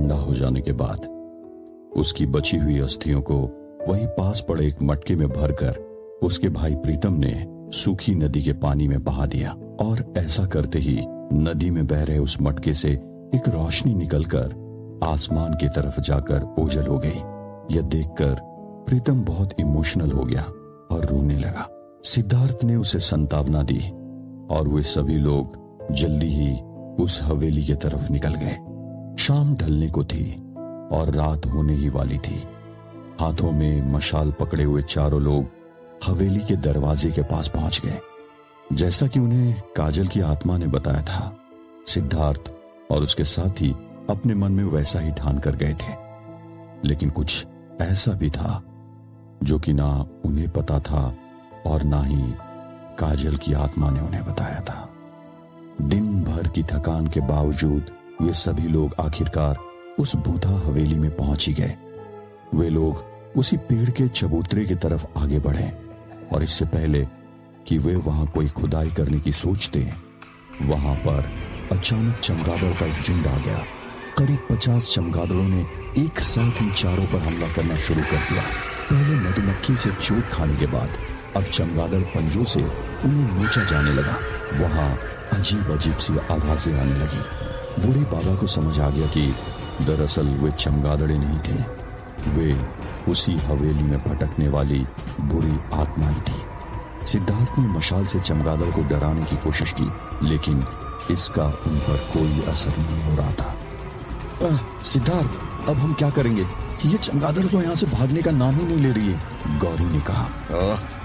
ठंडा हो जाने के बाद उसकी बची हुई अस्थियों को वहीं पास पड़े एक मटके में भरकर उसके भाई प्रीतम ने सूखी नदी के पानी में बहा दिया। और ऐसा करते ही नदी में बह रहे उस मटके से एक रोशनी निकलकर आसमान की तरफ जाकर ओझल हो गई। यह देखकर प्रीतम बहुत इमोशनल हो गया और रोने लगा। सिद्धार्थ ने उसे सांत्वना दी और वे सभी लोग जल्दी ही उस हवेली की तरफ निकल गए। शाम ढलने को थी और रात होने ही वाली थी। हाथों में मशाल पकड़े हुए चारों लोग हवेली के दरवाजे के पास पहुंच गए। जैसा कि उन्हें काजल की आत्मा ने बताया था, सिद्धार्थ और उसके साथी अपने मन में वैसा ही ठान कर गए थे। लेकिन कुछ ऐसा भी था जो कि ना उन्हें पता था और ना ही काजल की आत्मा ने उन्हें बताया था। दिन भर की थकान के बावजूद वे सभी लोग आखिरकार उस भूता हवेली में पहुंच ही गए। वे लोग उसी पेड़ के चबूतरे की तरफ आगे बढ़े और इससे पहले कि वे वहां कोई खुदाई करने की सोचते, वहां पर अचानक चमगादड़ का एक झुंड आ गया। करीब 50 चमगादड़ों ने एक साथ इन चारों पर हमला करना शुरू कर दिया। पहले मधुमक्खी से चोट खाने के बाद अब चमगादड़ पंजों से उन्हें नोचा जाने लगा। वहां अजीब अजीब सी आवाजें आने लगी। बूढ़े बाबा को समझ आ गया कि दरअसल वे चमगादड़े नहीं थे, वे उसी हवेली में भटकने वाली बुरी आत्माएं थी। सिद्धार्थ ने मशाल से चमगादड़ को डराने की कोशिश की, लेकिन इसका उन पर कोई असर नहीं हो रहा था। सिद्धार्थ, अब हम क्या करेंगे? ये चमगादड़ तो यहाँ से भागने का नाम ही नहीं ले रही है। गौरी ने कहा,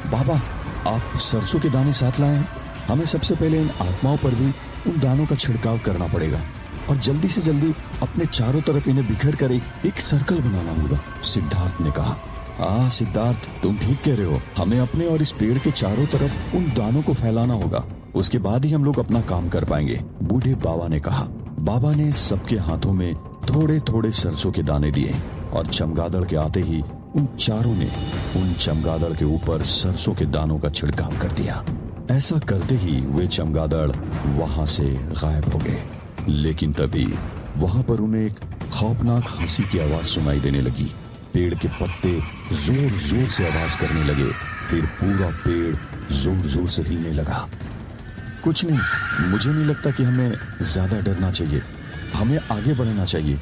बाबा आप सरसों के दाने साथ लाए हैं। हमें सबसे पहले इन आत्माओं पर भी उन दानों का छिड़काव करना पड़ेगा और जल्दी से जल्दी अपने चारों तरफ इन्हें बिखर कर एक सर्कल बनाना होगा। सिद्धार्थ ने कहा, हाँ सिद्धार्थ, तुम ठीक कह रहे हो। हमें अपने और इस पेड़ के चारों तरफ उन दानों को फैलाना होगा, उसके बाद ही हम लोग अपना काम कर पाएंगे। बूढ़े बाबा ने कहा। बाबा ने सबके हाथों में थोड़े थोड़े सरसों के दाने दिए और चमगादड़ के आते ही उन चारों ने उन चमगादड़ के ऊपर सरसों के दानों का छिड़काव कर दिया। ऐसा करते ही वे चमगादड़ वहां से गायब हो गए। लेकिन तभी वहां पर उन्हें एक खौफनाक हंसी की आवाज सुनाई देने लगी। पेड़ के पत्ते जोर जोर से आवाज करने लगे, फिर पूरा पेड़ जोर जोर से हिलने लगा। कुछ नहीं, मुझे नहीं लगता कि हमें ज्यादा डरना चाहिए, हमें आगे बढ़ना चाहिए।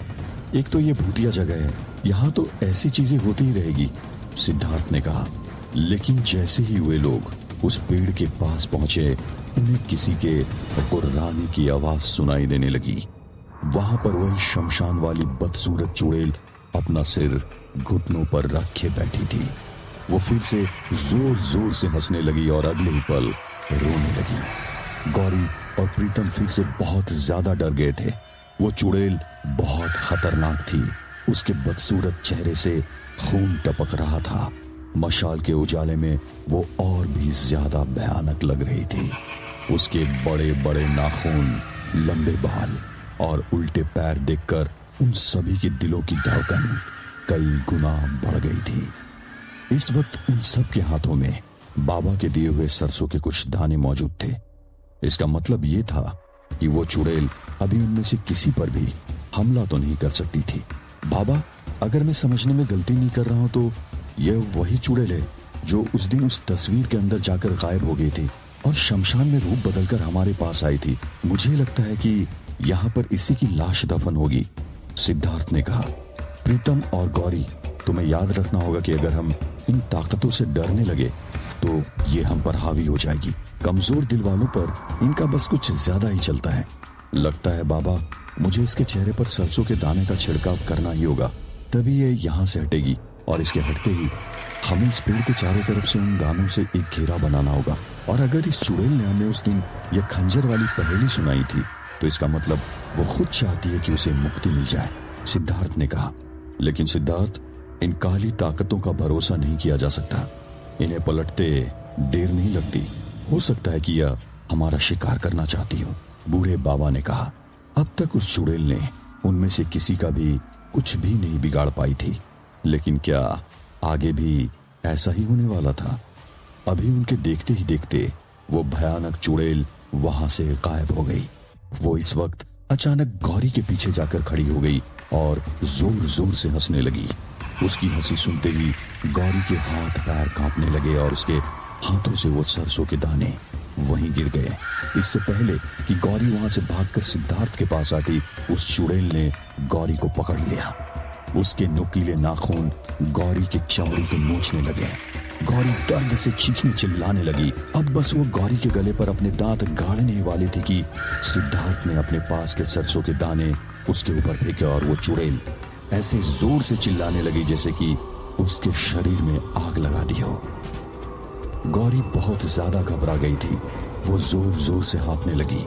एक तो ये भूतिया जगह है, यहाँ तो ऐसी चीजें होती ही रहेगी, सिद्धार्थ ने कहा। लेकिन जैसे ही वे लोग उस पेड़ के पास पहुंचे, उन्हें किसी के गुर्राने की आवाज सुनाई देने लगी। वहां पर वही शमशान वाली बदसूरत चुड़ैल अपना सिर घुटनों पर रखे बैठी थी। वो फिर से जोर जोर से हंसने लगी और अगले ही पल रोने लगी। गौरी और प्रीतम फिर से बहुत ज्यादा डर गए थे। वो चुड़ैल बहुत खतरनाक थी। उसके बदसूरत चेहरे से खून टपक रहा था। मशाल के उजाले में वो और भी ज्यादा भयानक लग रही थी। उसके बड़े बड़े नाखून, लंबे बाल और उल्टे पैर देखकर उन सभी के दिलों की धड़कन कई गुना बढ़ गई थी। इस वक्त उन सब के हाथों में बाबा के दिए हुए सरसों के कुछ दाने मौजूद थे। इसका मतलब ये था कि वो चुड़ैल अभी उनमें से किसी पर भी हमला तो नहीं कर सकती थी। बाबा, अगर मैं समझने में गलती नहीं कर रहा हूं तो यह वही चुड़ैल है जो उस दिन उस तस्वीर के अंदर जाकर गायब हो गई थी और शमशान में रूप बदलकर हमारे पास आई थी। मुझे लगता है कि यहाँ पर इसी की लाश दफन होगी, सिद्धार्थ ने कहा। प्रीतम और गौरी, तुम्हें याद रखना होगा कि अगर हम इन ताकतों से डरने लगे तो ये हम पर हावी हो जाएगी। कमजोर दिल वालों पर इनका बस कुछ ज्यादा ही चलता है। लगता है बाबा, मुझे इसके चेहरे पर सरसों के दाने का छिड़काव करना ही होगा, तभी ये यहाँ से हटेगी और इसके हटते ही हमें इस पेड़ के चारों तरफ से उन दानों से एक घेरा बनाना होगा। और अगर इस चुड़ैल ने हमें उस दिन यह खंजर वाली पहेली सुनाई थी तो इसका मतलब वो खुद चाहती है कि उसे मुक्ति मिल जाए, सिद्धार्थ ने कहा। लेकिन सिद्धार्थ, इन काली ताकतों का भरोसा नहीं किया जा सकता। इन्हें पलटते देर नहीं लगती। हो सकता है कि यह हमारा शिकार करना चाहती हो, बूढ़े बाबा ने कहा। अब तक उस चुड़ैल ने उनमें से किसी का भी कुछ भी नहीं बिगाड़ पाई थी, लेकिन क्या आगे भी ऐसा ही होने वाला था? अभी उनके देखते ही देखते वो भयानक चुड़ैल वहां से गायब हो गई। वो इस वक्त अचानक गौरी के पीछे जाकर खड़ी हो गई और जोर जोर से हंसने लगी। उसकी हंसी सुनते ही गौरी के हाथ पैर कांपने लगे और उसके हाथों से वो सरसों के दाने वहीं गिर गए। इससे पहले कि गौरी वहां से भागकर सिद्धार्थ के पास आती, उस चुड़ैल ने गौरी को पकड़ लिया। उसके नुकीले नाखून गौरी की चमड़ी को नोचने लगे। गौरी दर्द से चीखने चिल्लाने लगी। अब बस वो गौरी के गले पर अपने दांत गाड़ने ही वाली थी कि सिद्धार्थ ने अपने पास के सरसों के दाने उसके ऊपर फेंके और वो चुड़ैल ऐसे जोर से चिल्लाने लगी जैसे कि उसके शरीर में आग लगा दी हो। गौरी बहुत ज्यादा घबरा गई थी। वो जोर जोर से हाँफने लगी।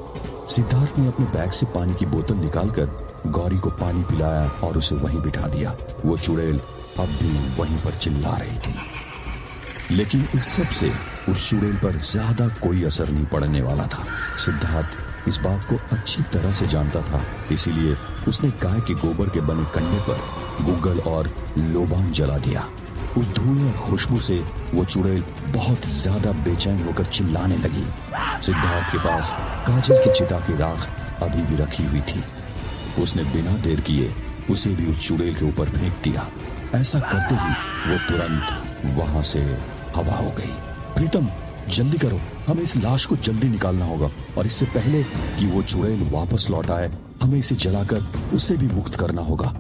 सिद्धार्थ ने अपने बैग से पानी की बोतल निकालकर गौरी को पानी पिलाया और उसे वहीं बिठा दिया। वो चुड़ैल अब भी वहीं पर चिल्ला रही थी, लेकिन इस सब से उस चुड़ैल पर ज्यादा कोई असर नहीं पड़ने वाला था। सिद्धार्थ इस बात को अच्छी तरह से जानता था, इसीलिए उसने गाय के गोबर के बने कंडे पर गुग्गल और लोबान जला दिया। उस धुएं और खुशबू से वो चुड़ैल बहुत ज्यादा बेचैन होकर चिल्लाने लगी। सिद्धार्थ के पास काजल की चिता की राख अभी भी रखी हुई थी। उसने बिना देर किए उसे भी उस चुड़ैल के ऊपर फेंक दिया। ऐसा करते ही वो तुरंत वहां से हवा हो गई। प्रीतम, जल्दी करो, हमें इस लाश को जल्दी निकालना होगा और इससे पहले कि वो चुड़ैल वापस लौट आए, हमें इसे जलाकर उसे भी मुक्त करना होगा।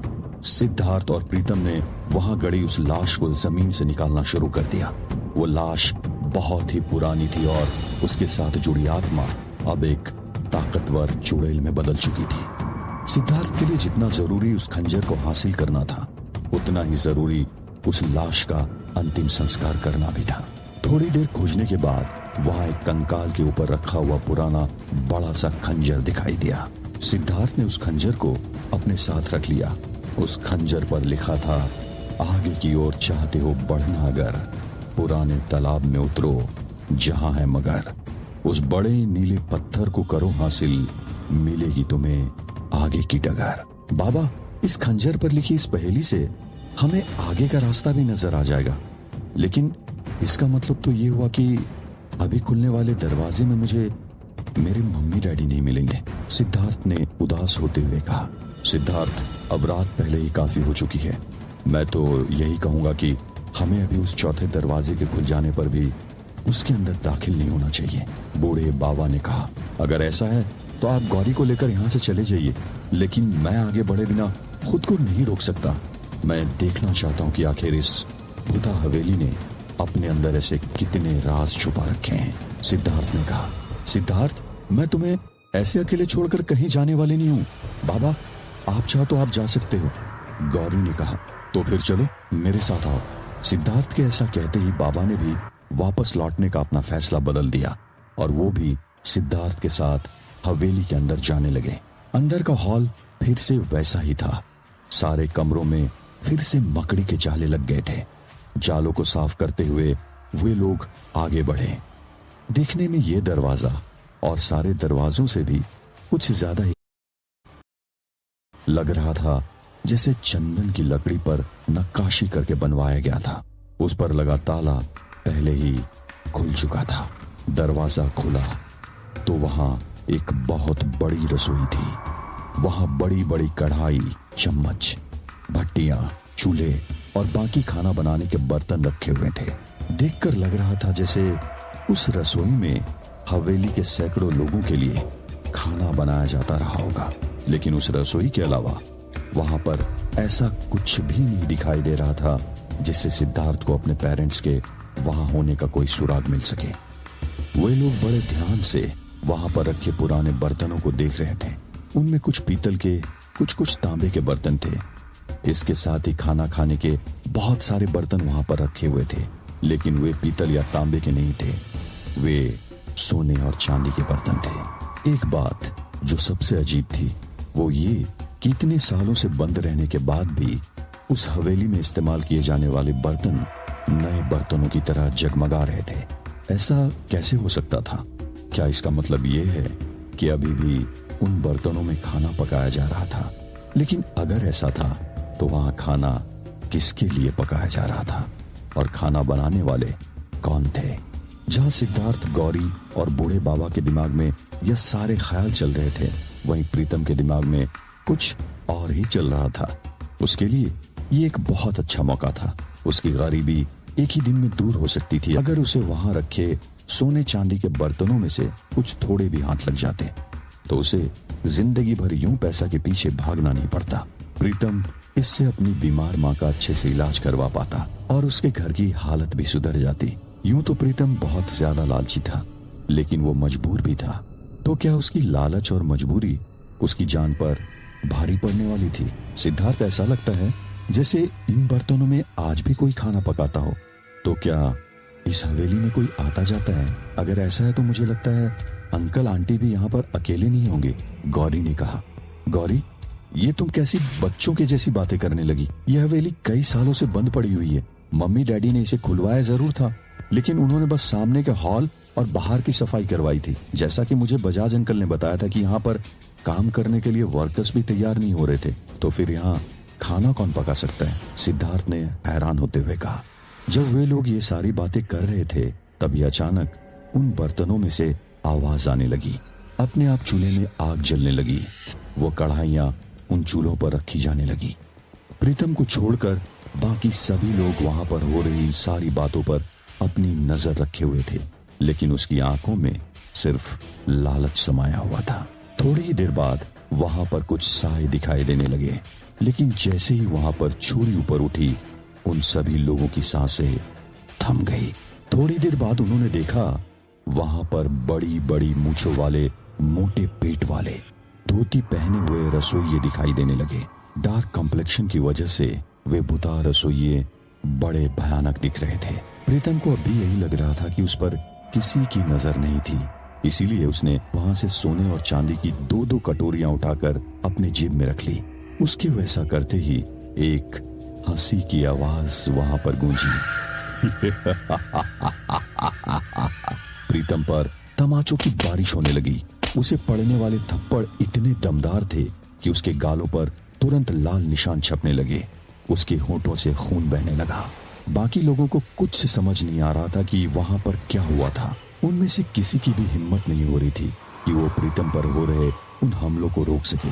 सिद्धार्थ और प्रीतम ने वहां गड़ी उस लाश को जमीन से निकालना शुरू कर दिया। वो लाश बहुत ही पुरानी थी और उसके साथ जुड़ी आत्मा अब एक ताकतवर चुड़ैल में बदल चुकी थी। सिद्धार्थ के लिए जितना जरूरी उस खंजर को हासिल करना था, उतना ही जरूरी उस लाश का अंतिम संस्कार करना भी था। थोड़ी देर खोजने के बाद वहां एक कंकाल के ऊपर रखा हुआ पुराना बड़ा सा खंजर दिखाई दिया। सिद्धार्थ ने उस खंजर को अपने साथ रख लिया। उस खंजर पर लिखा था, आगे की ओर चाहते हो बढ़ना अगर, पुराने तालाब में उतरो जहां है मगर। उस बड़े नीले पत्थर को करो हासिल, मिलेगी तुम्हें आगे की डगर। बाबा, इस खंजर पर लिखी इस पहेली से हमें आगे का रास्ता भी नजर आ जाएगा, लेकिन इसका मतलब तो ये हुआ कि अभी खुलने वाले दरवाजे में मुझे मेरे मम्मी डैडी नहीं मिलेंगे। सिद्धार्थ ने उदास होते हुए कहा। सिद्धार्थ, अब रात पहले ही काफी हो चुकी है। मैं तो यही कहूंगा कि हमें अभी उस चौथे दरवाजे के खुल जाने पर भी उसके अंदर दाखिल नहीं होना चाहिए। बूढ़े बाबा ने कहा। अगर ऐसा है तो आप गौरी को लेकर यहाँ से चले जाइए, लेकिन मैं आगे बढ़े बिना खुद को नहीं रोक सकता। मैं देखना चाहता हूँ कि आखिर इस बुधा हवेली ने अपने अंदर ऐसे कितने राज छुपा रखे हैं। सिद्धार्थ ने कहा। सिद्धार्थ, मैं तुम्हें ऐसे अकेले छोड़कर कहीं जाने वाले नहीं हूँ। बाबा, आप चाहो तो आप जा सकते हो। गौरी ने कहा। तो फिर चलो, मेरे साथ आओ। सिद्धार्थ के ऐसा कहते ही बाबा ने भी वापस लौटने का अपना फैसला बदल दिया और वो भी सिद्धार्थ के साथ हवेली के अंदर जाने लगे। अंदर का हॉल फिर से वैसा ही था। सारे कमरों में फिर से मकड़ी के जाले लग गए थे। जालों को साफ करते हुए वे लोग आगे बढ़े। देखने में ये दरवाजा और सारे दरवाजों से भी कुछ ज्यादा ही लग रहा था जैसे चंदन की लकड़ी पर नक्काशी करके बनवाया गया था। उस पर लगा ताला पहले ही खुल चुका था। दरवाजा खुला तो वहां एक बहुत बड़ी रसोई थी। वहां बड़ी बड़ी कढ़ाई, चम्मच, भट्टियां, चूल्हे और बाकी खाना बनाने के बर्तन रखे हुए थे। देखकर लग रहा था जैसे उस रसोई में हवेली के सैकड़ों लोगों के लिए खाना बनाया जाता रहा होगा। लेकिन उस रसोई के अलावा वहां पर ऐसा कुछ भी नहीं दिखाई दे रहा था जिससे सिद्धार्थ को अपने पेरेंट्स के वहां होने का कोई सुराग मिल सके। वे लोग बड़े ध्यान से वहां पर रखे पुराने बर्तनों को देख रहे थे। उनमें कुछ पीतल के, कुछ तांबे के बर्तन थे। इसके साथ ही खाना खाने के बहुत सारे बर्तन वहां पर रखे हुए थे, लेकिन वे पीतल या तांबे के नहीं थे। वे सोने और चांदी के बर्तन थे। एक बात जो सबसे अजीब थी वो ये कि इतने सालों से बंद रहने के बाद भी उस हवेली में इस्तेमाल किए जाने वाले बर्तन नए बर्तनों की तरह जगमगा रहे थे। ऐसा कैसे हो सकता था? क्या इसका मतलब ये है कि अभी भी उन बर्तनों में खाना पकाया जा रहा था? लेकिन अगर ऐसा था तो वहां खाना किसके लिए पकाया जा रहा था और खाना बनाने वाले कौन थे? जहां सिद्धार्थ, गौरी और बूढ़े बाबा के दिमाग में यह सारे ख्याल चल रहे थे, वहीं प्रीतम के दिमाग में कुछ और ही चल रहा था। उसके लिए ये एक बहुत अच्छा मौका था। उसकी गरीबी एक ही दिन में दूर हो सकती थी अगर उसे वहां रखे सोने चांदी के बर्तनों में से कुछ थोड़े भी हाथ लग जाते तो उसे जिंदगी भर यूं पैसा के पीछे भागना नहीं पड़ता। प्रीतम इससे अपनी बीमार माँ का अच्छे से इलाज करवा पाता और उसके घर की हालत भी सुधर जाती। यूं तो प्रीतम बहुत ज्यादा लालची था, लेकिन वो मजबूर भी था। तो क्या उसकी लालच और मजबूरी उसकी जान पर भारी पड़ने वाली थी? सिद्धार्थ, ऐसा लगता है जैसे इन बर्तनों में आज भी कोई खाना पकाता हो। तो क्या इस हवेली में कोई आता जाता है? अगर ऐसा है तो मुझे लगता है अंकल आंटी भी यहाँ पर अकेले नहीं होंगे, गौरी ने कहा। गौरी, ये तुम कैसी बच्चों के जैसी बातें करने लगी? यह हवेली कई सालों से बंद पड़ी हुई है। मम्मी डैडी ने इसे खुलवाया जरूर था, लेकिन उन्होंने बस सामने के हॉल और बाहर की सफाई करवाई थी। जैसा कि मुझे बजाज अंकल ने बताया था कि यहाँ पर काम करने के लिए वर्कर्स भी तैयार नहीं हो रहे थे, तो फिर यहाँ खाना कौन पका सकता है? सिद्धार्थ ने हैरान होते हुए कहा। जब वे लोग ये सारी बातें कर रहे थे तभी अचानक उन बर्तनों में से आवाज आने लगी। अपने आप चूल्हे में आग जलने लगी। वो कढ़ाइयां उन चूल्हों पर रखी जाने लगी। प्रीतम को छोड़कर बाकी सभी लोग वहां पर हो रही सारी बातों पर अपनी नजर रखे हुए थे, लेकिन उसकी आंखों में सिर्फ लालच समाया हुआ था। थोड़ी ही देर बाद वहां पर कुछ साए दिखाई देने लगे, लेकिन जैसे ही वहां पर छुरी ऊपर उठी उन सभी लोगों की सांसें थम गई। थोड़ी देर बाद उन्होंने देखा वहां पर बड़ी बड़ी मूंछों वाले मोटे पेट वाले धोती पहने हुए रसोइये दिखाई देने लगे। डार्क कॉम्प्लेक्शन की वजह से वे बुता रसोइये बड़े भयानक दिख रहे थे। प्रीतम को अभी यही लग रहा था कि उस पर किसी की नजर नहीं थी, इसीलिए उसने वहां से सोने और चांदी की दो दो कटोरियां उठाकर अपने जेब में रख ली। उसके वैसा करते ही एक हंसी की आवाज वहां पर गूंजी। प्रीतम पर तमाचों की बारिश होने लगी। उसे पड़ने वाले थप्पड़ इतने दमदार थे कि उसके गालों पर तुरंत लाल निशान छपने लगे। उसके होंठों से खून बहने लगा। बाकी लोगों को कुछ समझ नहीं आ रहा था कि वहां पर क्या हुआ था। उनमें से किसी की भी हिम्मत नहीं हो रही थी कि वो प्रीतम पर हो रहे उन हमलों को रोक सके,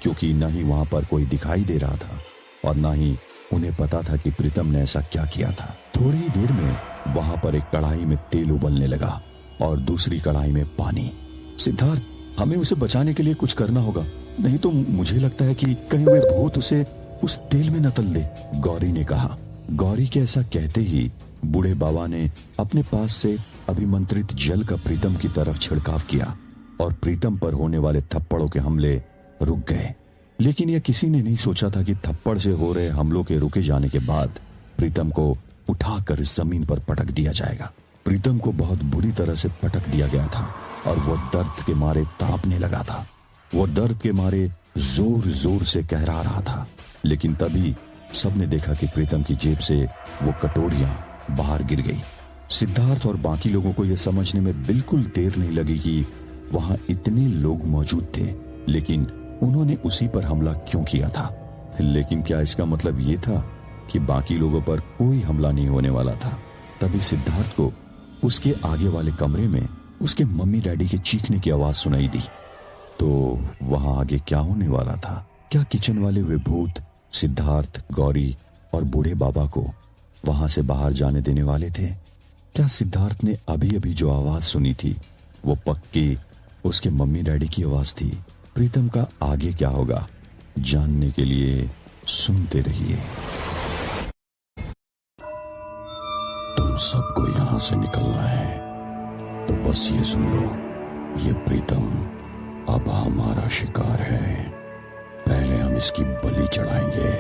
क्योंकि न ही वहां पर कोई दिखाई दे रहा था और न ही उन्हें पता था कि प्रीतम ने ऐसा क्या किया था। थोड़ी ही देर में वहां पर एक कढ़ाई में तेल उबलने लगा और दूसरी कढ़ाई में पानी। सिद्धार्थ, हमें उसे बचाने के लिए कुछ करना होगा, नहीं तो मुझे लगता है कि कहीं वे भूत उसे उस तेल में न तल दे, गौरी ने कहा। गौरी के ऐसा कहते ही बूढ़े बाबा ने अपने पास से अभिमंत्रित जल का प्रीतम की तरफ छिड़काव किया और प्रीतम पर होने वाले थप्पड़ों के हमले रुक गए। लेकिन यह किसी ने नहीं सोचा था कि थप्पड़ से हो रहे हमलों के रुके जाने के बाद प्रीतम को उठाकर जमीन पर पटक दिया जाएगा। प्रीतम को बहुत बुरी तरह से पटक दिया गया था और वो दर्द के मारे तड़पने लगा था। वो दर्द के मारे जोर जोर से कहरा रहा था। लेकिन तभी सबने देखा कि प्रीतम की जेब से वो कटोरियां बाहर गिर गई। सिद्धार्थ और बाकी लोगों को यह समझने में बिल्कुल देर नहीं लगी कि वहां इतने लोग मौजूद थे, लेकिन उन्होंने उसी पर हमला क्यों किया था। लेकिन क्या इसका मतलब ये था कि बाकी लोगों पर कोई हमला नहीं होने वाला था? तभी सिद्धार्थ को उसके आगे वाले कमरे में उसके मम्मी डैडी के चीखने की आवाज सुनाई दी। तो वहां आगे क्या होने वाला था? क्या किचन वाले वे भूत सिद्धार्थ, गौरी और बूढ़े बाबा को वहां से बाहर जाने देने वाले थे? क्या सिद्धार्थ ने अभी अभी जो आवाज सुनी थी वो पक्की उसके मम्मी डैडी की आवाज थी? प्रीतम का आगे क्या होगा जानने के लिए सुनते रहिए। तुम सबको यहां से निकलना है तो बस ये सुन लो, ये प्रीतम अब हमारा शिकार है। पहले हम इसकी बलि चढ़ाएंगे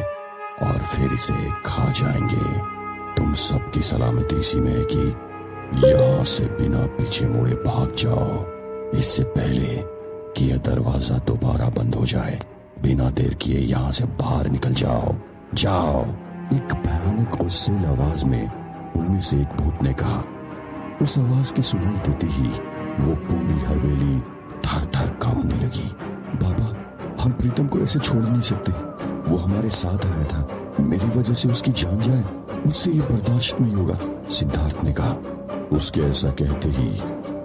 और फिर इसे खा जाएंगे। तुम सबकी सलामती इसी में है कि यहां से बिना पीछे मुड़े भाग जाओ, इससे पहले कि यह दरवाजा दोबारा बंद हो जाए। बिना देर किए यहां से बाहर निकल जाओ, जाओ। एक भयानक गुस्सेल आवाज में उनमें से एक भूत ने कहा। उस आवाज की सुनाई देते ही वो पूरी हवेली थर थर कांपने लगी। बाबा, हम प्रीतम को ऐसे छोड़ नहीं सकते। वो हमारे साथ आया था, मेरी वजह से उसकी जान जाए, मुझसे ये बर्दाश्त नहीं होगा, सिद्धार्थ ने कहा। उसके ऐसा कहते ही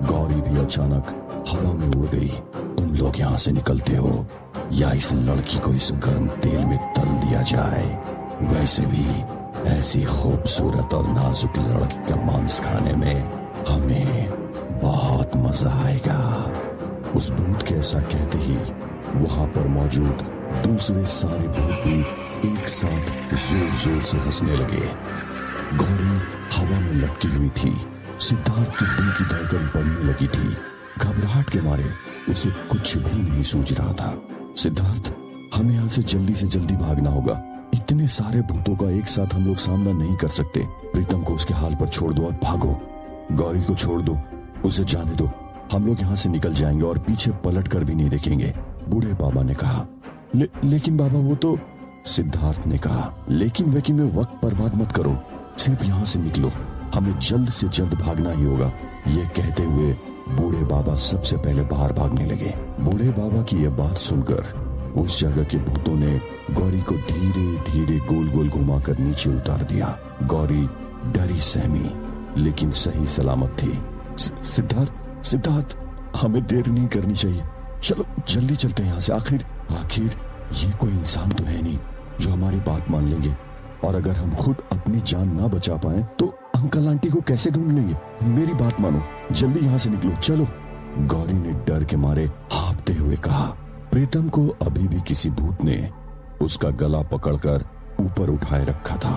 गौरी भी अचानक हवा में उड़ गई। तुम लोग यहाँ से निकलते हो या इस लड़की को इस गर्म तेल में तल दिया जाए। वैसे भी ऐसी खूबसूरत और नाजुक लड़की का मांस खाने में हमें बहुत मजा आएगा। उस भूत के ऐसा कहते ही वहां पर मौजूद दूसरे सारे भूत भी एक साथ जोर जोर से हंसने लगे। गौरी हवा में लटकी हुई थी। सिद्धार्थ के दिल की धड़कन बढ़ने लगी थी। घबराहट के मारे उसे कुछ भी नहीं सूझ रहा था। सिद्धार्थ, हमें यहाँ से जल्दी भागना होगा। इतने सारे भूतों का एक साथ हम लोग सामना नहीं कर सकते। प्रीतम को उसके हाल पर छोड़ दो और भागो। गौरी को छोड़ दो, उसे जाने दो। हम लोग यहाँ से निकल जाएंगे और पीछे पलट कर भी नहीं देखेंगे। बूढ़े बाबा ने कहा। लेकिन बाबा वो तो। सिद्धार्थ ने कहा, लेकिन में वक्त बर्बाद मत करो, सिर्फ यहाँ से निकलो। हमें जल्द से जल्द भागना ही होगा। ये कहते हुए बूढ़े बाबा सबसे पहले बाहर भागने लगे। बूढ़े बाबा की यह बात सुनकर उस जगह के भूतों ने गौरी को धीरे धीरे गोल गोल घुमाकर नीचे उतार दिया। गौरी डरी सहमी लेकिन सही सलामत थी। सिद्धार्थ, हमें देर नहीं करनी चाहिए। चलो जल्दी चलते हैं यहाँ से। आखिर ये कोई इंसान तो है नहीं जो हमारी बात मान लेंगे। और अगर हम खुद अपनी जान ना बचा पाए तो अंकल आंटी को कैसे ढूंढ लेंगे। मेरी बात मानो, जल्दी यहाँ से निकलो, चलो। गौरी ने डर के मारे हाँफते हुए कहा। प्रीतम को अभी भी किसी भूत ने उसका गला पकड़कर ऊपर उठाए रखा था।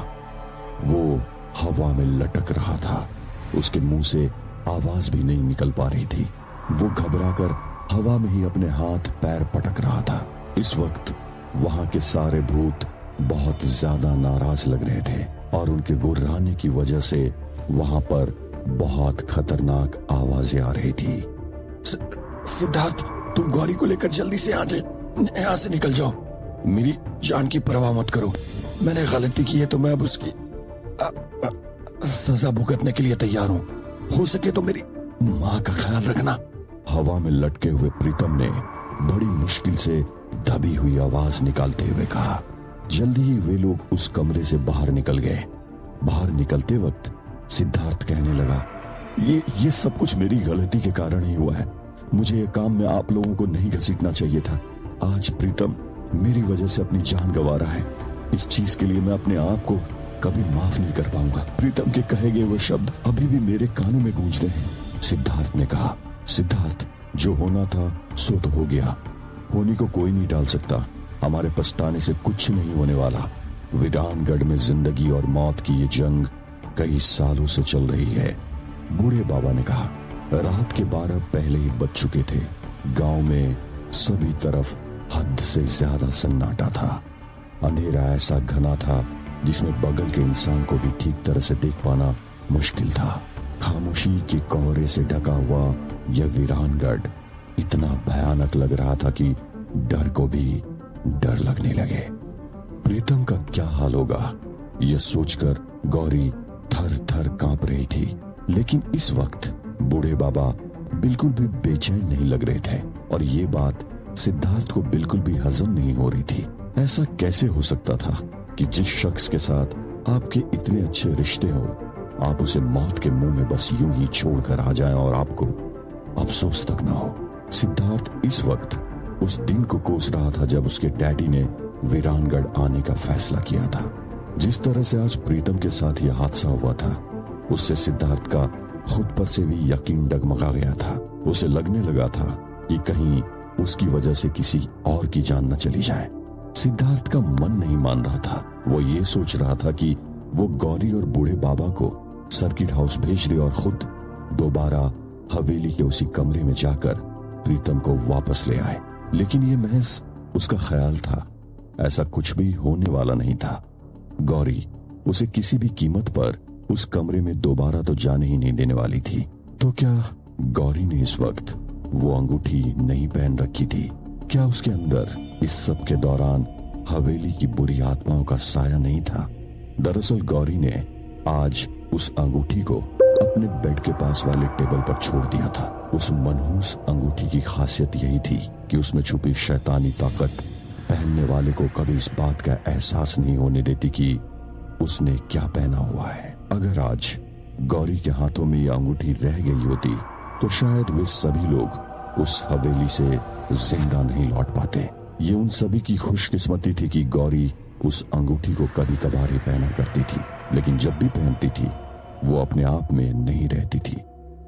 वो हवा में लटक रहा था। उसके मुंह से आवाज भी नहीं निकल पा रही थी। वो घबराकर हवा में ही अपने हाथ पैर पटक रहा था। इस वक्त वहां के सारे भूत बहुत ज्यादा नाराज लग रहे थे और उनके गुर्राने की वजह से वहां पर बहुत खतरनाक आवाजें आ रही थी। सिद्धार्थ, तुम गौरी को लेकर जल्दी से यहाँ से निकल जाओ। मेरी जान की परवाह मत करो। मैंने गलती की है तो मैं अब उसकी सजा भुगतने के लिए तैयार हूँ। हो सके तो मेरी माँ का ख्याल रखना। हवा में लटके हुए प्रीतम ने बड़ी मुश्किल से दबी हुई आवाज निकालते हुए कहा। जल्दी ही वे लोग उस कमरे से बाहर निकल गए। बाहर निकलते वक्त सिद्धार्थ कहने लगा, ये सब कुछ मेरी गलती के कारण ही हुआ है। मुझे ये काम में आप लोगों को नहीं घसीटना चाहिए था। आज प्रीतम मेरी वजह से अपनी जान गंवा रहा है। इस चीज के लिए मैं अपने आप को कभी माफ नहीं कर पाऊंगा। प्रीतम के कहे गए वो शब्द अभी भी मेरे कानों में गूंजते हैं। सिद्धार्थ ने कहा। सिद्धार्थ, जो होना था सो तो हो गया। होने को कोई नहीं टाल सकता। हमारे पछताने से कुछ नहीं होने वाला। वीरानगढ़ में जिंदगी और मौत की ये जंग कई सालों से चल रही है। बूढ़े बाबा ने कहा। रात के 12 पहले ही बज चुके थे। गांव में सभी तरफ हद से ज्यादा सन्नाटा था। अंधेरा ऐसा घना था जिसमें बगल के इंसान को भी ठीक तरह से देख पाना मुश्किल था। खामोशी के कोहरे से ढका हुआ यह वीरानगढ़ इतना भयानक लग रहा था कि डर को भी डर लगने लगे। प्रीतम का क्या हाल होगा यह सोचकर गौरी थर थर कांप रही थी। लेकिन इस वक्त बूढ़े बाबा बिल्कुल भी बेचैन नहीं लग रहे थे और ये बात सिद्धार्थ को बिल्कुल भी हजम नहीं हो रही थी। ऐसा कैसे हो सकता था कि जिस शख्स के साथ आपके इतने अच्छे रिश्ते हो, आप उसे मौत के मुंह में बस यूं ही छोड़कर आ जाएं और आपको अफसोस तक ना हो। सिद्धार्थ इस वक्त उस दिन को कोस रहा था जब उसके डैडी ने वीरानगढ़ आने का फैसला किया था। जिस तरह से आज प्रीतम के साथ यह हादसा हुआ था, उससे सिद्धार्थ का खुद पर से भी यकीन डगमगा गया था। उसे लगने लगा था कि कहीं उसकी वजह से किसी और की जान न चली जाए। सिद्धार्थ का मन नहीं मान रहा था। वो ये सोच रहा था कि वो गौरी और बूढ़े बाबा को सर्किट हाउस भेज दे और खुद दोबारा हवेली के उसी कमरे में जाकर प्रीतम को वापस ले आए। लेकिन ये महज उसका ख्याल था, ऐसा कुछ भी होने वाला नहीं था। गौरी उसे किसी भी कीमत पर उस कमरे में दोबारा तो जाने ही नहीं देने वाली थी। तो क्या गौरी ने इस वक्त वो अंगूठी नहीं पहन रखी थी? क्या उसके अंदर इस सब के दौरान हवेली की बुरी आत्माओं का साया नहीं था? दरअसल गौरी ने आज उस अंगूठी को अपने बेड के पास वाले टेबल पर छोड़ दिया था। उस मनहूस अंगूठी की खासियत यही थी कि उसमें छुपी शैतानी ताकत पहनने वाले को कभी इस बात का एहसास नहीं होने देती कि उसने क्या पहना हुआ है। अगर आज गौरी के हाथों में यह अंगूठी रह गई होती तो शायद वे सभी लोग उस हवेली से जिंदा नहीं लौट पाते। ये उन सभी की खुशकिस्मती थी कि गौरी उस अंगूठी को कभी कभार ही पहना करती थी, लेकिन जब भी पहनती थी वो अपने आप में नहीं रहती थी।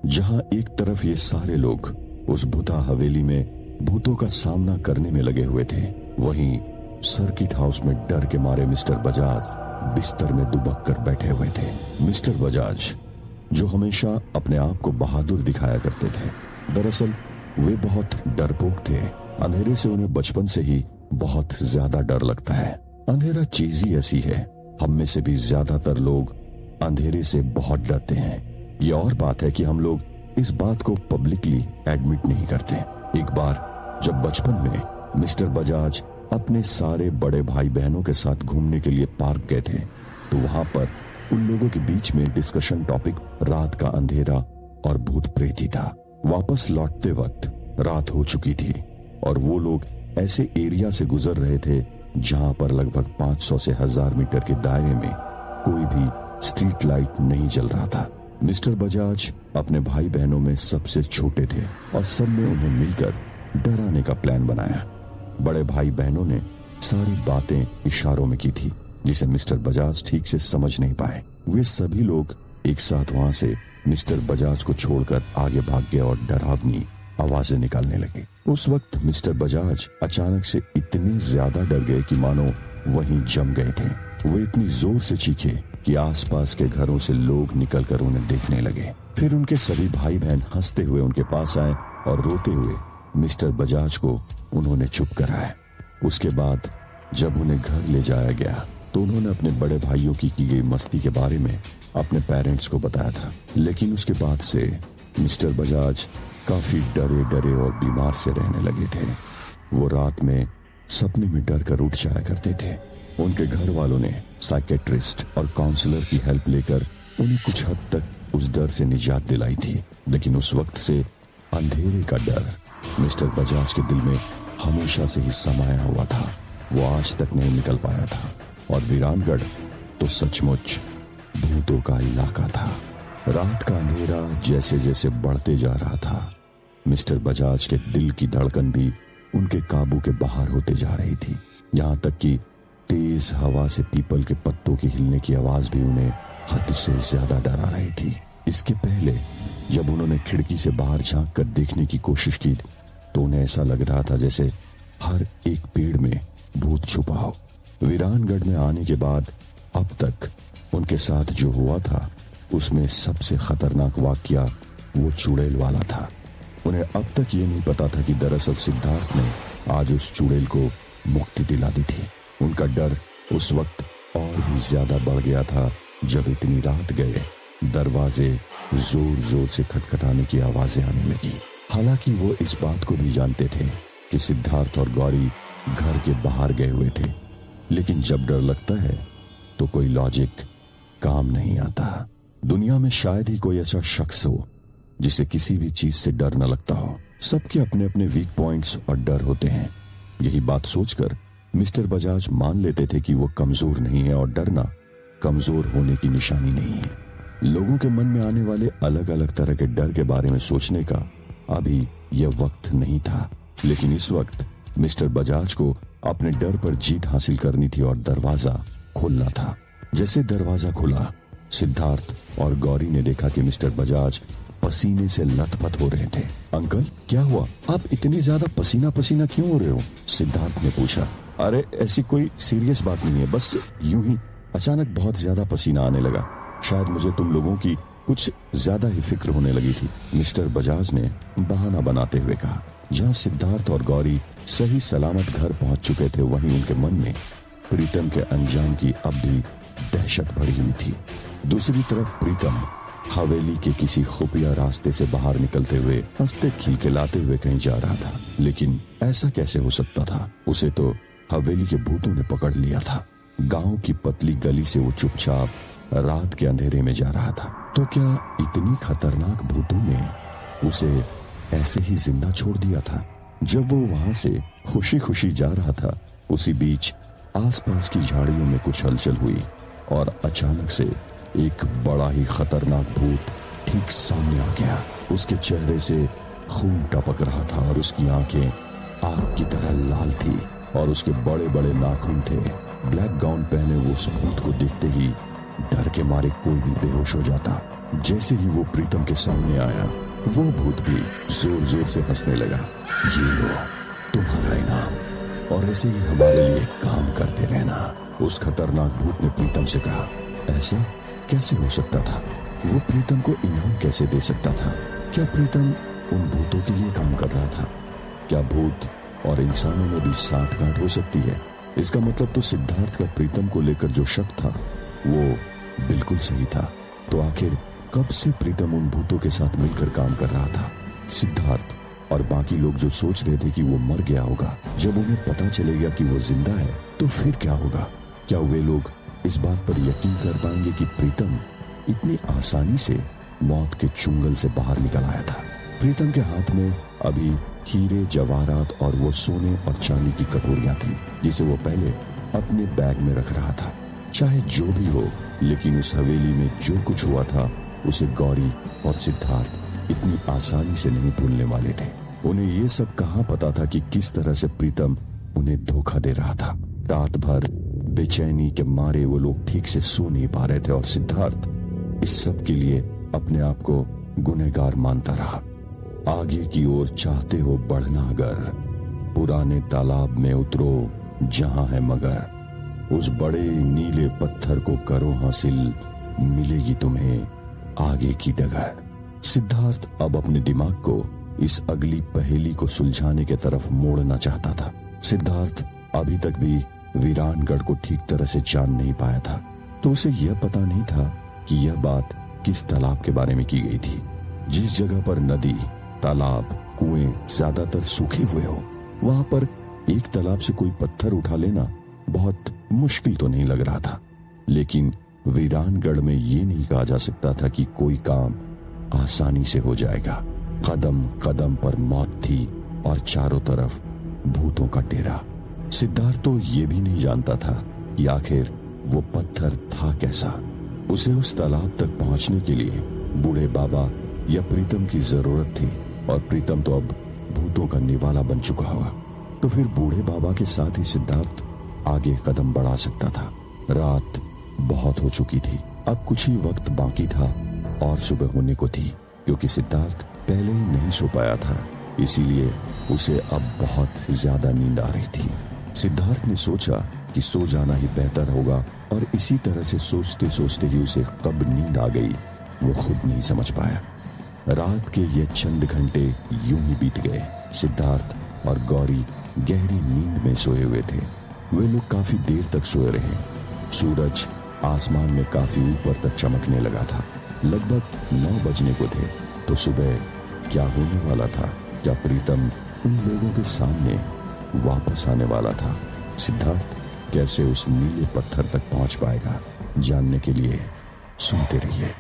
जहां एक तरफ ये सारे लोग उस भूता हवेली में भूतों का सामना करने में लगे हुए थे, वहीं सर्किट हाउस में डर के मारे मिस्टर बजाज बिस्तर में दुबक कर बैठे हुए थे। मिस्टर बजाज जो हमेशा अपने आप को बहादुर दिखाया करते थे, दरअसल वे बहुत डरपोक थे। अंधेरे से उन्हें बचपन से ही बहुत ज्यादा डर लगता है। अंधेरा चीज ही ऐसी है, हम में से भी ज्यादातर लोग अंधेरे से बहुत डरते हैं। ये और बात है कि हम लोग इस बात को पब्लिकली एडमिट नहीं करते। एक बार जब बचपन में मिस्टर बजाज अपने सारे बड़े भाई बहनों के साथ घूमने के लिए पार्क गए थे, तो वहां पर उन लोगों के बीच में डिस्कशन टॉपिक रात का अंधेरा और भूत प्रेत ही था। वापस लौटते वक्त रात हो चुकी थी और वो लोग ऐसे एरिया से गुजर रहे थे जहां पर लगभग 500 से 1000 मीटर के दायरे में कोई भी स्ट्रीट लाइट नहीं जल रहा था। मिस्टर बजाज अपने भाई बहनों में सबसे छोटे थे और सब ने उन्हें मिलकर डराने का प्लान बनाया। बड़े भाई बहनों ने सारी बातें इशारों में की थी जिसे मिस्टर बजाज ठीक से समझ नहीं पाए। वे सभी लोग एक साथ वहां से मिस्टर बजाज को छोड़कर आगे भाग गए और डरावनी आवाजें निकालने लगे। उस वक्त मिस्टर बजाज अचानक से इतने ज्यादा डर गए कि मानो वहीं जम गए थे। वे इतनी जोर से चीखे कि आसपास के घरों से लोग निकलकर उन्हें देखने लगे। फिर उनके सभी भाई बहन हंसते हुए उनके पास आए और रोते हुए मिस्टर बजाज को उन्होंने चुप कराया। उसके बाद जब उन्हें घर ले जाया गया तो उन्होंने अपने बड़े भाइयों की गई मस्ती के बारे में अपने पेरेंट्स को बताया था, लेकिन उसके बाद से मिस्टर बजाज काफी डरे डरे और बीमार से रहने लगे थे। वो रात में सपने में डर कर उठ जाया करते थे। उनके घर वालों ने साइकेट्रिस्ट और काउंसलर की हेल्प लेकर उन्हें कुछ हद तक उस डर से निजात दिलाई थी, लेकिन उस वक्त से अंधेरे का डर मिस्टर बजाज के दिल में हमेशा से ही समाया हुआ था। वो आज तक नहीं निकल पाया था और वीरानगढ़ तो सचमुच भूतों का इलाका था। रात का अंधेरा जैसे जैसे बढ़ते जा रहा था, मिस्टर बजाज के दिल की धड़कन भी उनके काबू के बाहर होते जा रही थी। यहाँ तक कि तेज हवा से पीपल के पत्तों के हिलने की आवाज भी उन्हें हद से ज्यादा डरा रही थी। इसके पहले जब उन्होंने खिड़की से बाहर झांक कर देखने की कोशिश की तो उन्हें ऐसा लग रहा था जैसे हर एक पेड़ में भूत छुपा हो। वीरानगढ़ में आने के बाद अब तक उनके साथ जो हुआ था उसमें सबसे खतरनाक वाकया वो चुड़ैल वाला था। उन्हें अब तक ये नहीं पता था कि दरअसल सिद्धार्थ ने आज उस चुड़ैल को मुक्ति दिला दी थी। उनका डर उस वक्त और भी ज्यादा बढ़ गया था जब इतनी रात गए दरवाजे जोर जोर से खटखटाने की आवाजें आने लगी। हालांकि वो इस बात को भी जानते थे कि सिद्धार्थ और गौरी घर के बाहर गए हुए थे, लेकिन जब डर लगता है तो कोई लॉजिक काम नहीं आता। दुनिया में शायद ही कोई ऐसा शख्स हो जिसे किसी भी चीज से डर न लगता हो। सबके अपने अपने वीक पॉइंट्स और डर होते हैं। यही बात सोचकर मिस्टर बजाज मान लेते थे कि वो कमजोर नहीं है और डरना कमजोर होने की निशानी नहीं है। लोगों के मन में आने वाले अलग अलग तरह के डर के बारे में सोचने का अभी यह वक्त नहीं था, लेकिन इस वक्त मिस्टर बजाज को अपने डर पर जीत हासिल करनी थी और दरवाजा खोलना था। जैसे दरवाजा खुला, सिद्धार्थ और गौरी ने देखा कि मिस्टर बजाज पसीने से लथपथ हो रहे थे। अंकल, क्या हुआ? आप इतनी ज्यादा पसीना पसीना क्यों हो रहे हो? सिद्धार्थ ने पूछा। अरे ऐसी कोई सीरियस बात नहीं है, बस यूं ही अचानक बहुत ज्यादा पसीना आने लगा। शायद मुझे तुम लोगों की कुछ ज्यादा ही फिक्र होने लगी थी, मिस्टर बजाज ने बहाना बनाते हुए कहा। जहां सिद्धार्थ और गौरी सही सलामत घर पहुंच चुके थे, वहीं उनके मन में प्रीतम के अंजाम की अब भी दहशत भरी हुई थी। दूसरी तरफ प्रीतम हवेली के किसी खुफिया रास्ते से बाहर निकलते हुए हंसते खिलखिलाते हुए कहीं जा रहा था, लेकिन ऐसा कैसे हो सकता था? उसे तो हवेली के भूतों ने पकड़ लिया था। गांव की पतली गली से वो चुपचाप रात के अंधेरे में जा रहा था। तो क्या इतनी खतरनाक भूतों ने उसे ऐसे ही जिंदा छोड़ दिया था? जब वो वहां से खुशी खुशी जा रहा था, उसी बीच आसपास की झाड़ियों में कुछ हलचल हुई और अचानक से एक बड़ा ही खतरनाक भूत ठीक सामने आ गया। उसके चेहरे से खून टपक रहा था और उसकी आंखें आग की तरह लाल थी। और उसके बड़े बड़े नाखून थे। ब्लैक गाउन पहने वो उस भूत को देखते ही डर के मारे कोई भी बेहोश हो जाता। जैसे ही वो प्रीतम के सामने आया, वो भूत भी जोर जोर से हंसने लगा। ये लो तुम्हारा इनाम, और ऐसे ही हमारे लिए काम करते रहना। उस खतरनाक भूत ने प्रीतम से कहा। ऐसा कैसे हो सकता था? वो प्रीतम को इनाम कैसे दे सकता था? क्या प्रीतम उन भूतों के लिए काम कर रहा था? क्या भूत और इंसानों में भी साठ-गांठ हो सकती है? इसका मतलब तो सिद्धार्थ का प्रीतम को लेकर जो शक था वो बिल्कुल सही था। तो आखिर कब से प्रीतम उन भूतों के साथ मिलकर काम कर रहा था? सिद्धार्थ और बाकी लोग जो सोच रहे थे कि वो मर गया होगा, जब उन्हें पता चलेगा कि वो जिंदा है तो फिर क्या होगा? क्या वे लोग इस बात पर यकीन कर पाएंगे कि प्रीतम इतनी आसानी से मौत के चुंगल से बाहर निकल आया था? प्रीतम के हाथ में अभी हीरे जवाहरात और वो सोने और चांदी की कटोरियां थी, जिसे वो पहले अपने बैग में रख रहा था। चाहे जो भी हो, लेकिन उस हवेली में जो कुछ हुआ था उसे गौरी और सिद्धार्थ इतनी आसानी से नहीं भूलने वाले थे। उन्हें ये सब कहाँ पता था कि किस तरह से प्रीतम उन्हें धोखा दे रहा था। रात भर बेचैनी के मारे वो लोग ठीक से सो नहीं पा रहे थे और सिद्धार्थ इस सब के लिए अपने आप को गुनहगार मानता रहा। आगे की ओर चाहते हो बढ़ना अगर, पुराने तालाब में उतरो जहां है मगर, उस बड़े नीले पत्थर को करो हासिल, मिलेगी तुम्हें आगे की डगर। सिद्धार्थ अब अपने दिमाग को इस अगली पहेली को सुलझाने के तरफ मोड़ना चाहता था। सिद्धार्थ अभी तक भी वीरानगढ़ को ठीक तरह से जान नहीं पाया था, तो उसे यह पता नहीं था कि यह बात किस तालाब के बारे में की गई थी। जिस जगह पर नदी, तालाब, कुएं ज्यादातर सूखे हुए हो, वहां पर एक तालाब से कोई पत्थर उठा लेना बहुत मुश्किल तो नहीं लग रहा था। लेकिन वीरानगढ़ में ये नहीं कहा जा सकता था कि कोई काम आसानी से हो जाएगा। कदम कदम पर मौत थी और चारों तरफ भूतों का डेरा। सिद्धार्थ तो ये भी नहीं जानता था कि आखिर वो पत्थर था कैसा। उसे उस तालाब तक पहुंचने के लिए बूढ़े बाबा या प्रीतम की जरूरत थी, और प्रीतम तो अब भूतों का निवाला बन चुका हुआ। तो फिर बूढ़े बाबा के साथ ही सिद्धार्थ आगे कदम बढ़ा सकता था। रात बहुत हो चुकी थी, अब कुछ ही वक्त बाकी था और सुबह होने को थी। क्योंकि सिद्धार्थ पहले ही नहीं सो पाया था, इसीलिए उसे अब बहुत ज्यादा नींद आ रही थी। सिद्धार्थ ने सोचा कि सो जाना ही बेहतर होगा, और इसी तरह से सोचते सोचते ही उसे कब नींद आ गई वो खुद नहीं समझ पाया। रात के ये चंद घंटे यूं ही बीत गए। सिद्धार्थ और गौरी गहरी नींद में सोए हुए थे। वे लोग काफी देर तक सोए रहे। सूरज आसमान में काफी ऊपर तक चमकने लगा था। लगभग 9 बजने को थे। तो सुबह क्या होने वाला था? क्या प्रीतम उन लोगों के सामने वापस आने वाला था? सिद्धार्थ कैसे उस नीले पत्थर तक पहुंच पाएगा? जानने के लिए सुनते रहिए।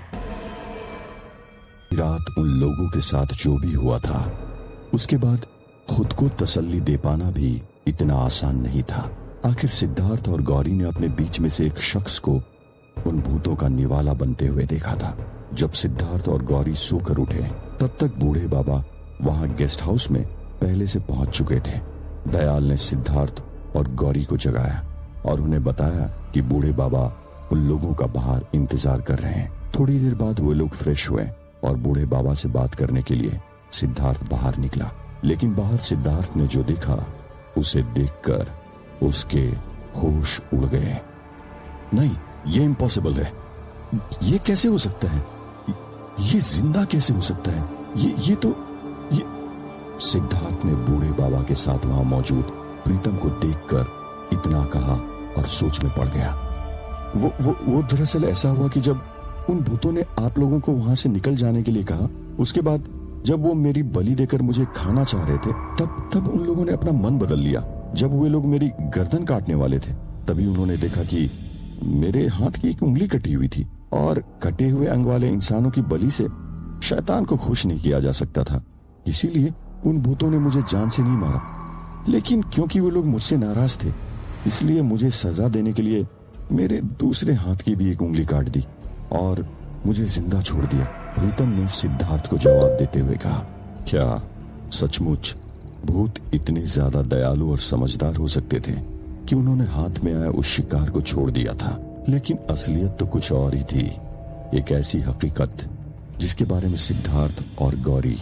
रात उन लोगों के साथ जो भी हुआ था, उसके बाद खुद को तसल्ली दे पाना भी इतना आसान नहीं था। आखिर सिद्धार्थ और गौरी ने अपने बीच में से एक शख्स को उन भूतों का निवाला बनते हुए देखा था। जब सिद्धार्थ और गौरी सोकर उठे, तब तक बूढ़े बाबा वहां गेस्ट हाउस में पहले से पहुंच चुके थे। दयाल ने सिद्धार्थ और गौरी को जगाया और उन्हें बताया कि बूढ़े बाबा उन लोगों का बाहर इंतजार कर रहे हैं। थोड़ी देर बाद वो लोग फ्रेश हुए और बूढ़े बाबा से बात करने के लिए सिद्धार्थ बाहर निकला। लेकिन बाहर सिद्धार्थ ने जो देखा, उसे देखकर उसके होश उड़ गए। नहीं, ये इम्पॉसिबल है। ये कैसे हो सकता है? ये जिंदा कैसे हो सकता है? ये सिद्धार्थ ने बूढ़े बाबा के साथ वहां मौजूद प्रीतम को देखकर इतना कहा और सोच में पड़ गया। वो दरअसल ऐसा हुआ कि जब उन भूतों ने आप लोगों को वहां से निकल जाने के लिए कहा, उसके बाद जब वो मेरी बलि देकर मुझे खाना चाह रहे थे, तब उन लोगों ने अपना मन बदल लिया। जब वे लोग मेरी गर्दन काटने वाले थे, तभी उन्होंने देखा कि मेरे हाथ की एक उंगली कटी हुई थी, और कटे हुए अंग वाले इंसानों की बलि से शैतान को खुश नहीं किया जा सकता था। इसीलिए उन भूतों ने मुझे जान से नहीं मारा। लेकिन क्योंकि वो लोग मुझसे नाराज थे, इसलिए मुझे सजा देने के लिए मेरे दूसरे हाथ की भी एक उंगली काट दी और मुझे जिंदा छोड़ दिया। प्रीतम ने सिद्धार्थ को जवाब देते हुए कहा, क्या सचमुच भूत इतने ज्यादा दयालु और समझदार हो सकते थे कि उन्होंने हाथ में आया उस शिकार को छोड़ दिया था, लेकिन असलियत तो कुछ और ही थी। एक ऐसी हकीकत जिसके बारे में सिद्धार्थ और गौरी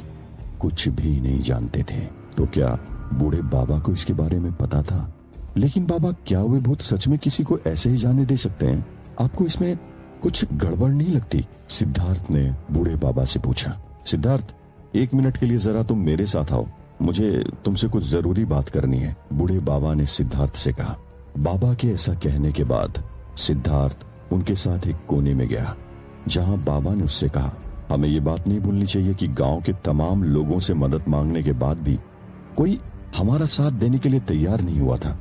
कुछ भी नहीं जानते थे। तो क्या बूढ़े बाबा को इसके बारे में पता था? लेकिन बाबा, क्या वे भूत सच में किसी को ऐसे ही जाने दे सकते हैं? आपको इसमें कुछ गड़बड़ नहीं लगती? सिद्धार्थ ने बूढ़े बाबा से पूछा। सिद्धार्थ, 1 मिनट के लिए जरा तुम मेरे साथ आओ, मुझे तुमसे कुछ जरूरी बात करनी है, बूढ़े बाबा ने सिद्धार्थ से कहा। बाबा के ऐसा कहने के बाद सिद्धार्थ उनके साथ एक कोने में गया, जहां बाबा ने उससे कहा, हमें ये बात नहीं भूलनी चाहिए कि गांव के तमाम लोगों से मदद मांगने के बाद भी कोई हमारा साथ देने के लिए तैयार नहीं हुआ था।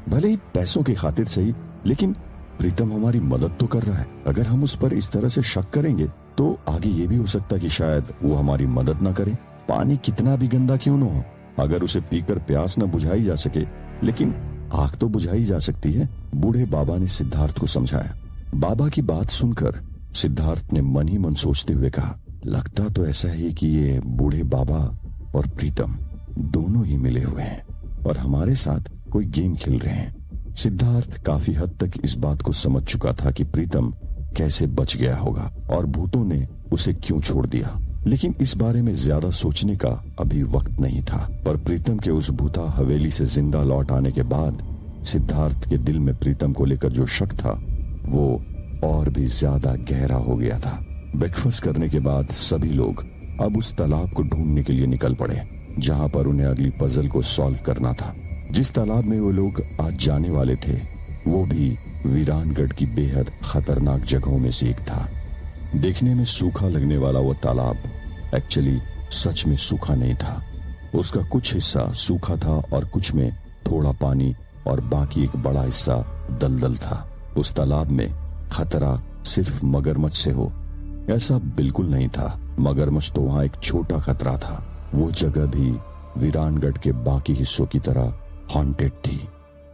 भले ही पैसों की खातिर सही, लेकिन प्रीतम हमारी मदद तो कर रहा है। अगर हम उस पर इस तरह से शक करेंगे तो आगे ये भी हो सकता है कि शायद वो हमारी मदद ना करे। पानी कितना भी गंदा क्यों न हो, अगर उसे पीकर प्यास न बुझाई जा सके, लेकिन आग तो बुझाई जा सकती है, बूढ़े बाबा ने सिद्धार्थ को समझाया। बाबा की बात सुनकर सिद्धार्थ ने मन ही मन सोचते हुए कहा, लगता तो ऐसा है कि ये बूढ़े बाबा और प्रीतम दोनों ही मिले हुए हैं और हमारे साथ कोई गेम खेल रहे हैं। सिद्धार्थ काफी हद तक इस बात को समझ चुका था कि प्रीतम कैसे बच गया होगा और भूतों ने उसे क्यों छोड़ दिया, लेकिन इस बारे में ज्यादा सोचने का अभी वक्त नहीं था। पर प्रीतम के उस भूता हवेली से जिंदा लौट आने के बाद सिद्धार्थ के दिल में प्रीतम को लेकर जो शक था वो और भी ज्यादा गहरा हो गया था। ब्रेकफास्ट करने के बाद सभी लोग अब उस तालाब को ढूंढने के लिए निकल पड़े, जहां पर उन्हें अगली पजल को सॉल्व करना था। जिस तालाब में वो लोग आज जाने वाले थे वो भी वीरानगढ़ की बेहद खतरनाक जगहों में से एक था। देखने में सूखा लगने वाला वो तालाब एक्चुअली सच में सूखा नहीं था। उसका कुछ हिस्सा सूखा था और कुछ में थोड़ा पानी और बाकी एक बड़ा हिस्सा दलदल था। उस तालाब में खतरा सिर्फ मगरमच्छ से हो ऐसा बिल्कुल नहीं था। मगरमच्छ तो वहां एक छोटा खतरा था। वो जगह भी वीरानगढ़ के बाकी हिस्सों की तरह हॉन्टेड थी।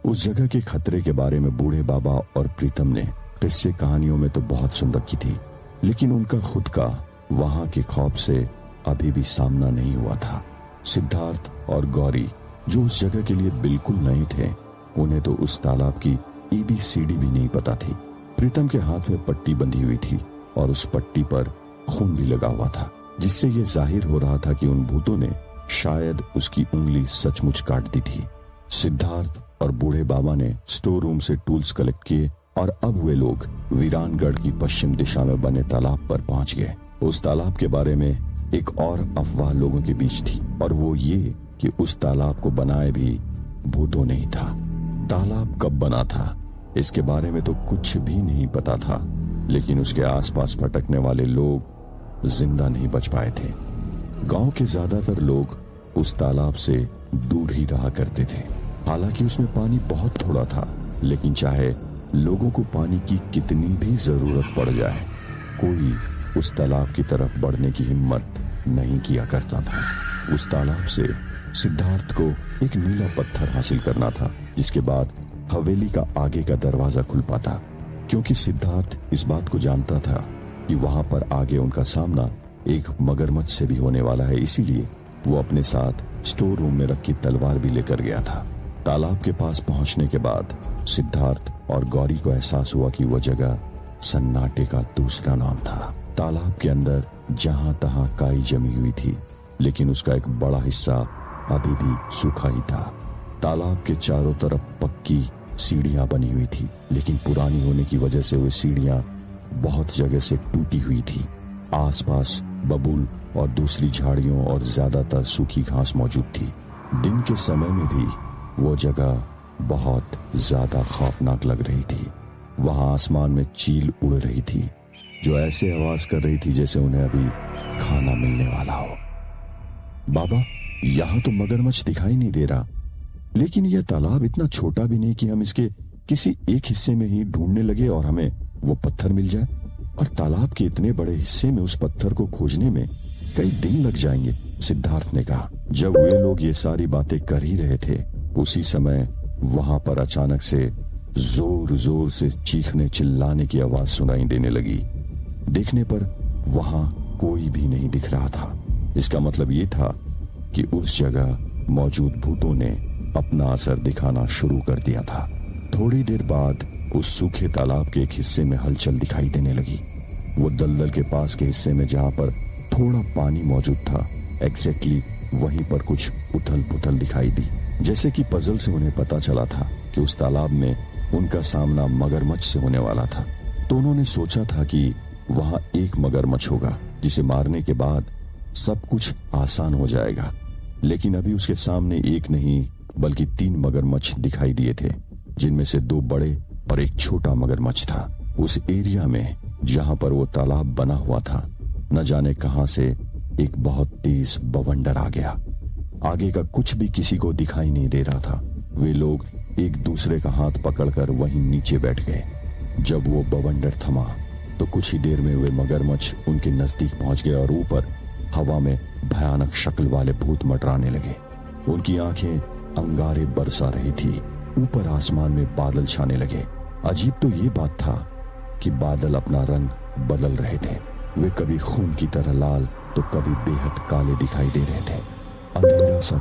उस जगह के खतरे के बारे में बूढ़े बाबा और प्रीतम ने किस्से कहानियों में तो बहुत सुन रखी थी, लेकिन उनका खुद का वहां के खौफ से अभी भी सामना नहीं हुआ था। सिद्धार्थ और गौरी जो उस जगह के लिए बिल्कुल नए थे, उन्हें तो उस तालाब की ABCD भी नहीं पता थी। प्रीतम के हाथ में पट्टी बंधी हुई थी और उस पट्टी पर खून भी लगा हुआ था, जिससे ये जाहिर हो रहा था कि उन भूतों ने शायद उसकी उंगली सचमुच काट दी थी। सिद्धार्थ और बूढ़े बाबा ने स्टोर रूम से टूल्स कलेक्ट किए और अब वे लोग वीरानगढ़ की पश्चिम दिशा में बने तालाब पर पहुंच गए। उस तालाब के बारे में एक और अफवाह लोगों के बीच थी और वो ये कि उस तालाब को बनाए भी भूतों ने ही था। तालाब कब बना था इसके बारे में तो कुछ भी नहीं पता था, लेकिन उसके आसपास भटकने वाले लोग जिंदा नहीं बच पाए थे। गांव के ज्यादातर लोग उस तालाब से दूर ही रहा करते थे। हालांकि उसमें पानी बहुत थोड़ा था, लेकिन चाहे लोगों को पानी की कितनी भी जरूरत पड़ जाए, कोई उस तालाब की तरफ बढ़ने की हिम्मत नहीं किया करता था। उस तालाब से सिद्धार्थ को एक नीला पत्थर हासिल करना था, जिसके बाद हवेली का आगे का दरवाजा खुल पाता। क्योंकि सिद्धार्थ इस बात को जानता था कि वहां पर आगे उनका सामना एक मगरमच्छ से भी होने वाला है, इसीलिए वो अपने साथ स्टोर रूम में रखी तलवार भी लेकर गया था। तालाब के पास पहुंचने के बाद सिद्धार्थ और गौरी को एहसास हुआ कि वह जगह सन्नाटे का दूसरा नाम था। तालाब के अंदर जहां तहां काई जमी हुई थी, लेकिन उसका एक बड़ा हिस्सा अभी भी सूखा ही था। तालाब के चारों तरफ पक्की सीढ़ियां बनी हुई थी, लेकिन पुरानी होने की वजह से वे सीढ़ियां बहुत जगह से टूटी हुई थी। आसपास बबूल और दूसरी झाड़ियों और ज्यादातर सूखी घास मौजूद थी। दिन के समय में भी वो जगह बहुत ज्यादा खौफनाक लग रही थी। वहां आसमान में चील उड़ रही थी, जो ऐसे आवाज कर रही थी जैसे उन्हें अभी खाना मिलने वाला हो। बाबा, यहाँ तो मगरमच्छ दिखाई नहीं दे रहा, लेकिन यह तालाब इतना छोटा भी नहीं कि हम इसके किसी एक हिस्से में ही ढूंढने लगे और हमें वो पत्थर मिल जाए। और तालाब के इतने बड़े हिस्से में उस पत्थर को खोजने में कई दिन लग जाएंगे, सिद्धार्थ ने कहा। जब वे लोग ये सारी बातें कर ही रहे थे, उसी समय वहां पर अचानक से जोर जोर से चीखने चिल्लाने की आवाज सुनाई देने लगी। देखने पर वहां कोई भी नहीं दिख रहा था। इसका मतलब ये था कि उस जगह मौजूद भूतों ने अपना असर दिखाना शुरू कर दिया था। थोड़ी देर बाद उस सूखे तालाब के एक हिस्से में हलचल दिखाई देने लगी। वो दलदल के पास के हिस्से में जहां पर थोड़ा पानी मौजूद था, एग्जैक्टली वहीं पर कुछ उथल पुथल दिखाई दी। जैसे कि पजल से उन्हें पता चला था कि उस तालाब में उनका सामना मगरमच्छ से होने वाला था। तो उन्होंने सोचा था कि वहां एक मगरमच्छ होगा जिसे मारने के बाद सब कुछ आसान हो जाएगा। लेकिन अभी उसके सामने एक नहीं बल्कि 3 मगरमच्छ दिखाई दिए थे, जिनमें से 2 बड़े और एक छोटा मगरमच्छ था। उस एरिया में जहां पर वो तालाब बना हुआ था, न जाने कहां से एक बहुत तेज बवंडर आ गया। आगे का कुछ भी किसी को दिखाई नहीं दे रहा था। वे लोग एक दूसरे का हाथ पकड़कर वहीं नीचे बैठ गए। जब वो बवंडर थमा तो कुछ ही देर में वे मगरमच्छ उनके नजदीक पहुंच गए और ऊपर हवा में भयानक शक्ल वाले भूत मंडराने लगे। उनकी आंखें अंगारे बरसा रही थी। ऊपर आसमान में बादल छाने लगे। अजीब तो ये बात था कि बादल अपना रंग बदल रहे थे। वे कभी खून की तरह लाल तो कभी बेहद काले दिखाई दे रहे थे। अंधेरा सा